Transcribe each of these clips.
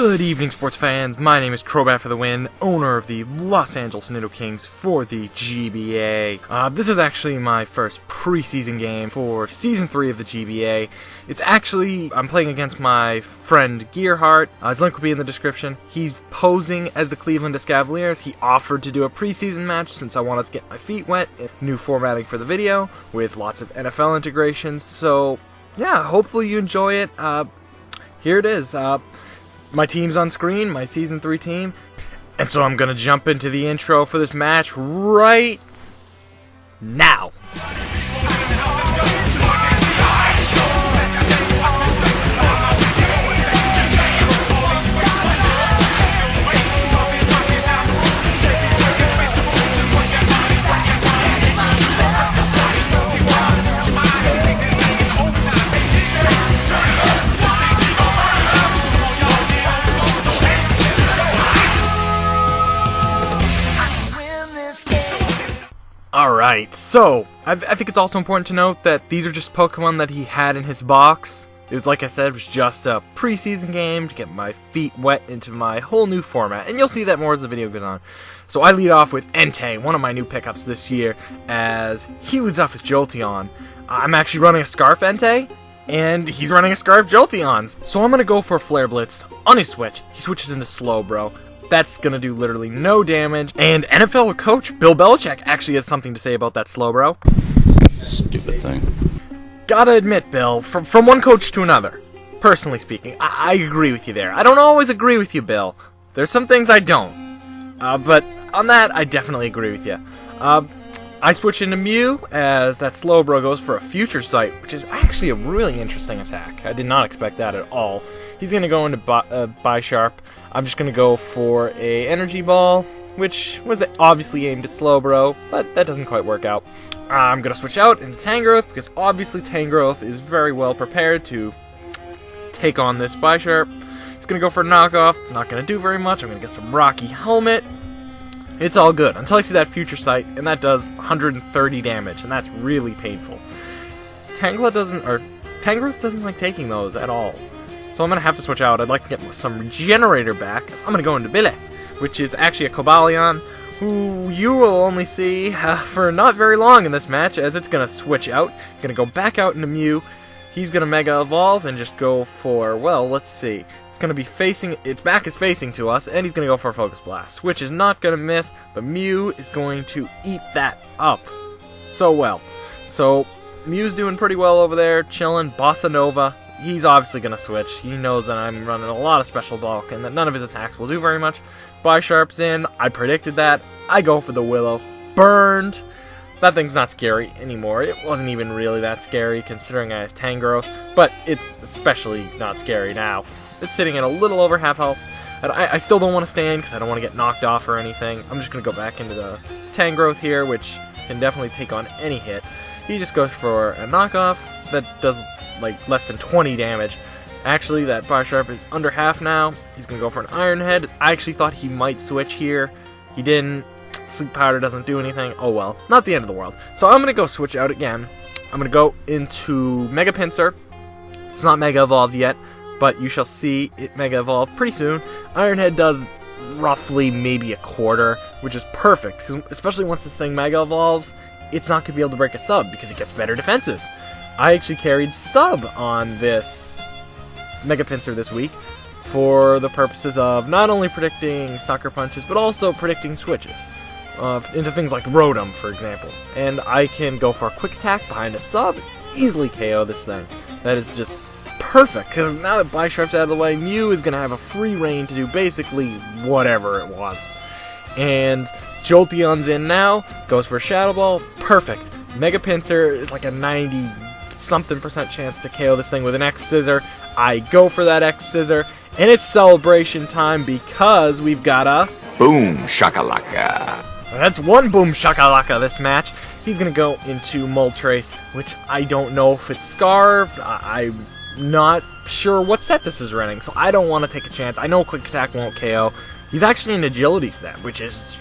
Good evening, sports fans. My name is CrobatFTW, owner of the Los Angeles Nido Kings for the GBA. This is actually my first preseason game for Season 3 of the GBA. It's actually, I'm playing against my friend GearHart. His link will be in the description. He's posing as the Cleveland Escavaliers. He offered to do a preseason match since I wanted to get my feet wet. New formatting for the video with lots of NFL integrations. So, yeah, hopefully you enjoy it. Here it is. My team's on screen, my Season 3 team. And so I'm going to jump into the intro for this match right now. Alright, so, I think it's also important to note that these are just Pokemon that he had in his box. It was, like I said, it was just a preseason game to get my feet wet into my whole new format, and you'll see that more as the video goes on. So I lead off with Entei, one of my new pickups this year, as he leads off with Jolteon. I'm actually running a Scarf Entei, and he's running a Scarf Jolteon. So I'm going to go for a Flare Blitz on his switch. He switches into Slowbro. That's going to do literally no damage. And NFL coach Bill Belichick actually has something to say about that Slowbro. Stupid thing. Gotta admit, Bill, from one coach to another, personally speaking, I agree with you there. I don't always agree with you, Bill. There's some things I don't. But on that, I definitely agree with you. I switch into Mew as that Slowbro goes for a Future Sight, which is actually a really interesting attack. I did not expect that at all. He's going to go into Bisharp. I'm just going to go for a Energy Ball, which was obviously aimed at Slowbro, but that doesn't quite work out. I'm going to switch out into Tangrowth, because obviously Tangrowth is very well prepared to take on this Bisharp. It's going to go for a knockoff. It's not going to do very much. I'm going to get some Rocky Helmet. It's all good, until I see that Future Sight, and that does 130 damage, and that's really painful. Tangrowth doesn't like taking those at all. So I'm going to have to switch out. I'd like to get some Regenerator back, so I'm going to go into Billy, which is actually a Cobalion, who you will only see for not very long in this match, as it's going to switch out. Going to go back out into Mew. He's going to Mega Evolve and just go for, well, let's see. It's going to be facing, its back is facing to us, and he's going to go for a Focus Blast, which is not going to miss, but Mew is going to eat that up so well. So, Mew's doing pretty well over there, chilling. Bossa Nova, he's obviously going to switch. He knows that I'm running a lot of Special Bulk, and that none of his attacks will do very much. Bisharp's in, I predicted that. I go for the Willow. Burned. That thing's not scary anymore. It wasn't even really that scary, considering I have Tangrowth, but it's especially not scary now. It's sitting at a little over half health. And I still don't want to stand because I don't want to get knocked off or anything. I'm just going to go back into the Tangrowth here, which can definitely take on any hit. He just goes for a knockoff that does like less than 20 damage. Actually, that Bisharp is under half now. He's going to go for an Iron Head. I actually thought he might switch here. He didn't. Sleep Powder doesn't do anything. Oh well, not the end of the world. So I'm going to go switch out again. I'm going to go into Mega Pinsir. It's not Mega Evolved yet, but you shall see it Mega Evolve pretty soon. Iron Head does roughly maybe a quarter, which is perfect, because especially once this thing Mega Evolves, it's not going to be able to break a sub, because it gets better defenses. I actually carried sub on this Mega Pinsir this week, for the purposes of not only predicting Sucker Punches, but also predicting switches. Into things like Rotom, for example. And I can go for a quick attack behind a sub, easily KO this thing. That is just perfect, because now that Bisharp's out of the way, Mew is going to have a free reign to do basically whatever it wants. And Jolteon's in now, goes for a Shadow Ball, perfect. Mega Pinsir is like a 90-something% chance to KO this thing with an X-Scissor. I go for that X-Scissor, and it's celebration time because we've got a Boom Shakalaka. That's one Boom Shakalaka this match. He's going to go into Moltres, which I don't know if it's Scarved. I'm not sure what set this is running, so I don't want to take a chance. I know Quick Attack won't KO. He's actually an Agility set, which is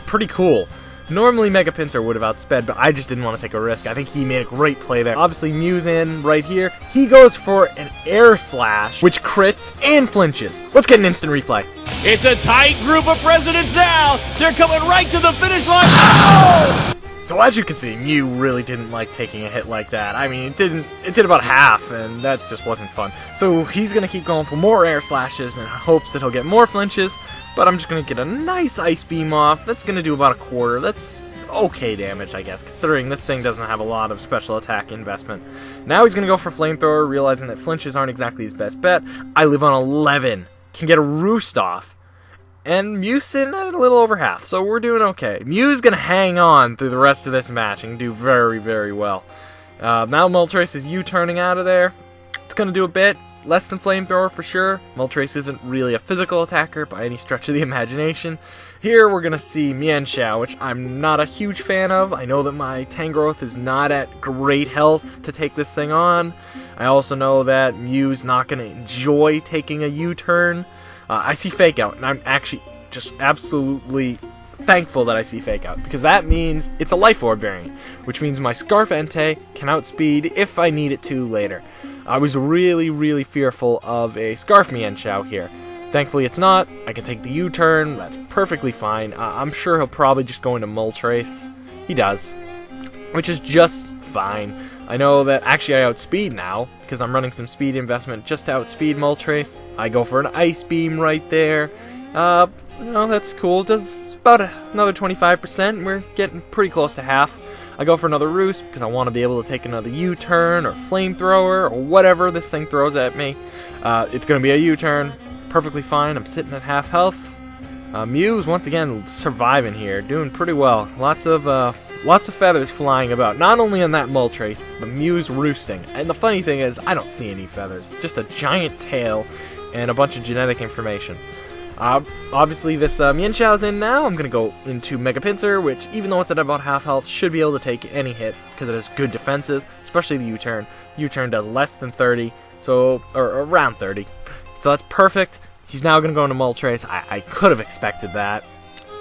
pretty cool. Normally Mega Pinsir would have outsped, but I just didn't want to take a risk. I think he made a great play there. Obviously Mew's in right here. He goes for an Air Slash, which crits and flinches. Let's get an instant replay. It's a tight group of presidents now. They're coming right to the finish line. Oh! So as you can see, Mew really didn't like taking a hit like that. I mean, it did about half, and that just wasn't fun. So he's going to keep going for more Air Slashes in hopes that he'll get more flinches, but I'm just going to get a nice Ice Beam off. That's going to do about a quarter. That's okay damage, I guess, considering this thing doesn't have a lot of special attack investment. Now he's going to go for Flamethrower, realizing that flinches aren't exactly his best bet. I live on 11. Can get a Roost off. And Mew's sitting at a little over half, so we're doing okay. Mew's going to hang on through the rest of this match and do very, very well. Now Moltres is U-turning out of there. It's going to do a bit. Less than Flamethrower for sure. Moltres isn't really a physical attacker by any stretch of the imagination. Here we're going to see Mienshao, which I'm not a huge fan of. I know that my Tangrowth is not at great health to take this thing on. I also know that Mew's not going to enjoy taking a U-turn. I see Fake Out, and I'm actually just absolutely thankful that I see Fake Out, because that means it's a Life Orb variant, which means my Scarf Entei can outspeed if I need it to later. I was really, really fearful of a Scarf Mienshao here. Thankfully it's not. I can take the U-turn, that's perfectly fine. I'm sure he'll probably just go into Moltres. He does, which is just fine. I know that actually I outspeed now, because I'm running some speed investment just to outspeed Moltres. I go for an Ice Beam right there. That's cool. Does about another 25%. We're getting pretty close to half. I go for another Roost, because I want to be able to take another U-turn, or Flamethrower, or whatever this thing throws at me. It's going to be a U-turn. Perfectly fine. I'm sitting at half health. Mew's once again surviving here, doing pretty well. Lots of feathers flying about, not only on that Moltres, but Mew's roosting. And the funny thing is, I don't see any feathers, just a giant tail and a bunch of genetic information. Obviously this Mienshao's in now. I'm going to go into Mega Pinsir, which even though it's at about half health, should be able to take any hit, because it has good defenses, especially the U-turn. U-turn does less than 30, or around 30. So that's perfect. He's now going to go into Moltres. I could have expected that.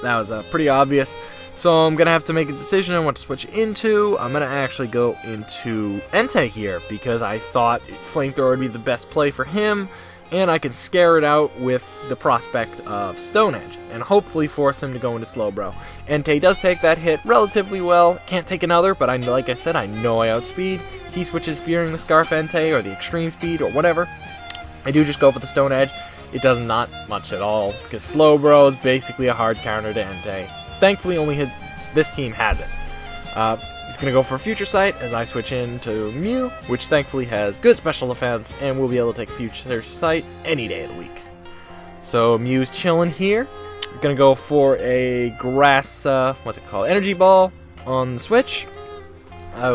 That was pretty obvious. So I'm going to have to make a decision on what to switch into. I'm going to actually go into Entei here, because I thought Flamethrower would be the best play for him, and I could scare it out with the prospect of Stone Edge, and hopefully force him to go into Slowbro. Entei does take that hit relatively well. Can't take another, but like I said, I know I outspeed. He switches Fearing the Scarf Entei, or the Extreme Speed, or whatever. I do just go for the Stone Edge. It does not much at all, because Slowbro is basically a hard counter to Entei. Thankfully, only this team has it. He's going to go for Future Sight as I switch into Mew, which thankfully has good special defense, and will be able to take Future Sight any day of the week. So Mew's chilling here. I'm going to go for a Grass, Energy Ball on the Switch. I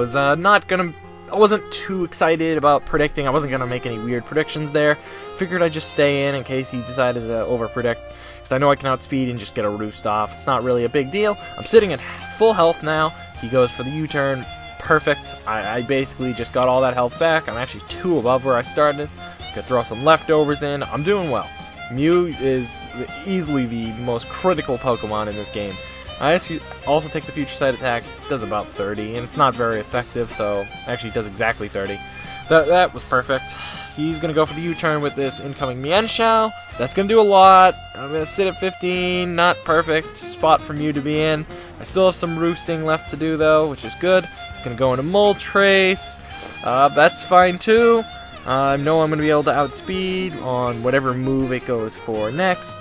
wasn't too excited about predicting. I wasn't going to make any weird predictions there. Figured I'd just stay in case he decided to over-predict, because I know I can outspeed and just get a Roost off. It's not really a big deal. I'm sitting at full health now. He goes for the U-turn. Perfect. I basically just got all that health back. I'm actually 2 above where I started. Could throw some leftovers in. I'm doing well. Mew is easily the most critical Pokemon in this game. I also take the Future Sight attack. It does about 30, and it's not very effective, so actually it does exactly 30. That was perfect. He's going to go for the U-turn with this incoming Mienshao. That's going to do a lot. I'm going to sit at 15. Not perfect spot for Mew to be in. I still have some roosting left to do, though, which is good. He's going to go into Moltres. That's fine, too. I know I'm going to be able to outspeed on whatever move it goes for next.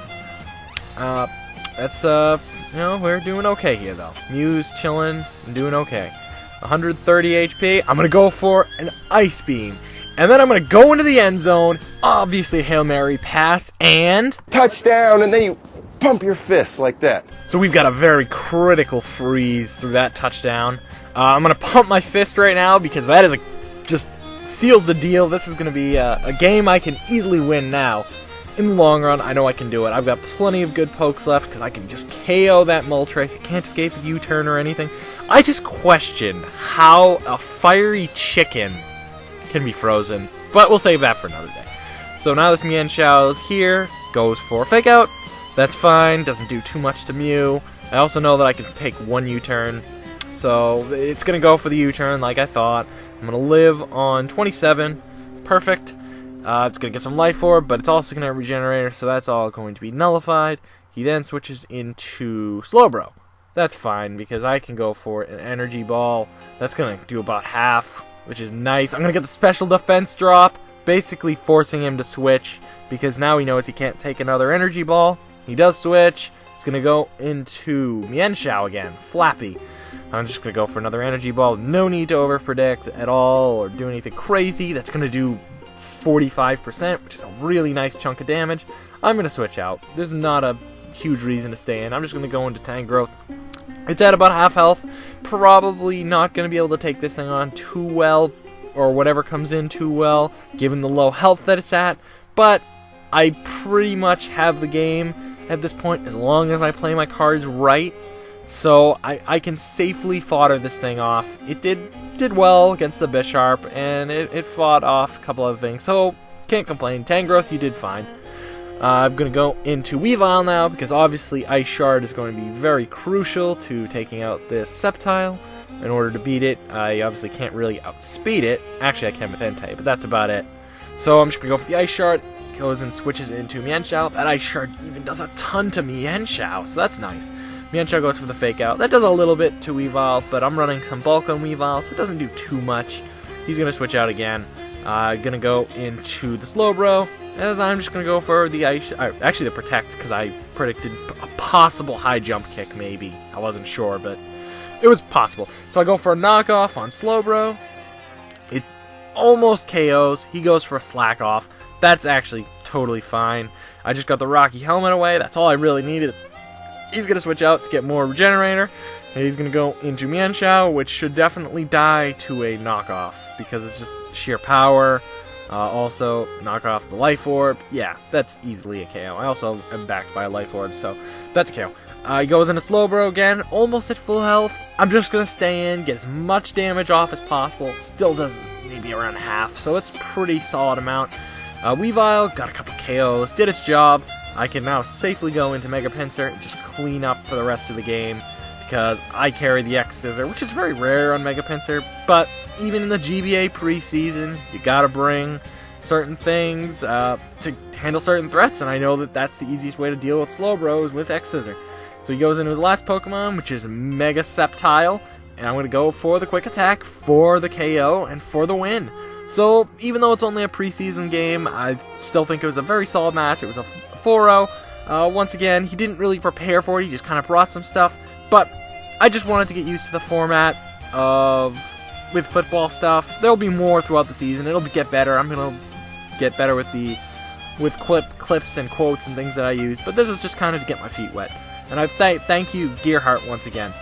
We're doing okay here, though. Mew's chilling and doing okay. 130 HP. I'm going to go for an Ice Beam. And then I'm going to go into the end zone. Obviously, Hail Mary pass and touchdown, and then you pump your fist like that. So we've got a very critical freeze through that touchdown. I'm going to pump my fist right now, because that is just seals the deal. This is going to be a game I can easily win now. In the long run, I know I can do it. I've got plenty of good pokes left, because I can just KO that Moltres. It can't escape a U-turn or anything. I just question how a fiery chicken can be frozen, but we'll save that for another day. So now this Mienshao is here, goes for Fake Out. That's fine, doesn't do too much to Mew. I also know that I can take one U-turn, so it's going to go for the U-turn like I thought. I'm going to live on 27. Perfect. It's going to get some life orb, but it's also going to have regenerator, so that's all going to be nullified. He then switches into Slowbro. That's fine, because I can go for an energy ball. That's going to do about half, which is nice. I'm going to get the special defense drop, basically forcing him to switch, because now he knows he can't take another energy ball. He does switch. He's going to go into Mienshao again. Flappy. I'm just going to go for another energy ball. No need to overpredict at all or do anything crazy. That's going to do 45%, which is a really nice chunk of damage. I'm going to switch out. There's not a huge reason to stay in. I'm just going to go into Tangrowth. It's at about half health. Probably not going to be able to take this thing on too well, or whatever comes in too well, given the low health that it's at. But I pretty much have the game at this point, as long as I play my cards right. So I can safely fodder this thing off. It did well against the Bisharp, and it fought off a couple other things, so can't complain. Tangrowth, you did fine. I'm going to go into Weavile now, because obviously Ice Shard is going to be very crucial to taking out this Sceptile. In order to beat it, I obviously can't really outspeed it. Actually, I can with Entei, but that's about it. So I'm just going to go for the Ice Shard. Goes and switches into Mienshao. That Ice Shard even does a ton to Mienshao, so that's nice. Mienshao goes for the Fake Out. That does a little bit to Weavile, but I'm running some bulk on Weavile, so it doesn't do too much. He's going to switch out again. Going to go into the Slowbro, as I'm just going to go for the Ice... actually, the Protect, because I predicted a possible high jump kick, maybe. I wasn't sure, but it was possible. So I go for a knockoff on Slowbro. It almost KOs. He goes for a slack off. That's actually totally fine. I just got the Rocky Helmet away. That's all I really needed. He's going to switch out to get more regenerator. And he's going to go into Mienshao, which should definitely die to a knockoff, because it's just sheer power. Also, knock off the Life Orb. Yeah, that's easily a KO. I also am backed by a Life Orb, so that's a KO. He goes into Slowbro again, almost at full health. I'm just going to stay in, get as much damage off as possible. Still does maybe around half, so it's a pretty solid amount. Weavile got a couple KOs, did its job. I can now safely go into Mega Pinsir and just clean up for the rest of the game, because I carry the X-Scissor, which is very rare on Mega Pinsir, but even in the GBA preseason, you gotta bring certain things to handle certain threats, and I know that that's the easiest way to deal with Slowbro is with X-Scissor. So he goes into his last Pokemon, which is Mega Sceptile, and I'm going to go for the Quick Attack, for the KO, and for the win. So, even though it's only a preseason game, I still think it was a very solid match. It was a 4-0. Once again, he didn't really prepare for it, he just kind of brought some stuff, but I just wanted to get used to the format with football stuff. There'll be more throughout the season. It'll get better. I'm going to get better with clips and quotes and things that I use, but this is just kind of to get my feet wet. And I thank you, GearHart, once again.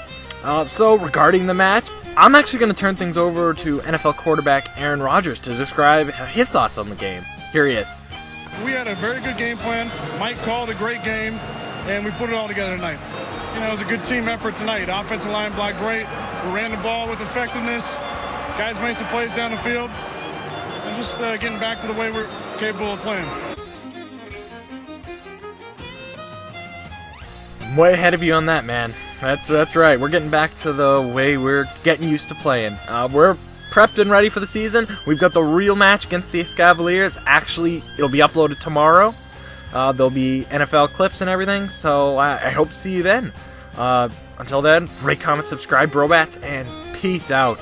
So, regarding the match, I'm actually going to turn things over to NFL quarterback Aaron Rodgers to describe his thoughts on the game. Here he is. We had a very good game plan. Mike called a great game, and we put it all together tonight. You know, it was a good team effort tonight. Offensive line blocked great. We ran the ball with effectiveness. Guys made some plays down the field. And just getting back to the way we're capable of playing. I'm way ahead of you on that, man. That's right. We're getting back to the way we're getting used to playing. We're prepped and ready for the season. We've got the real match against the Escavaliers. Actually, it'll be uploaded tomorrow. There'll be NFL clips and everything, so I hope to see you then. Until then, rate, comment, subscribe, brobats, and peace out.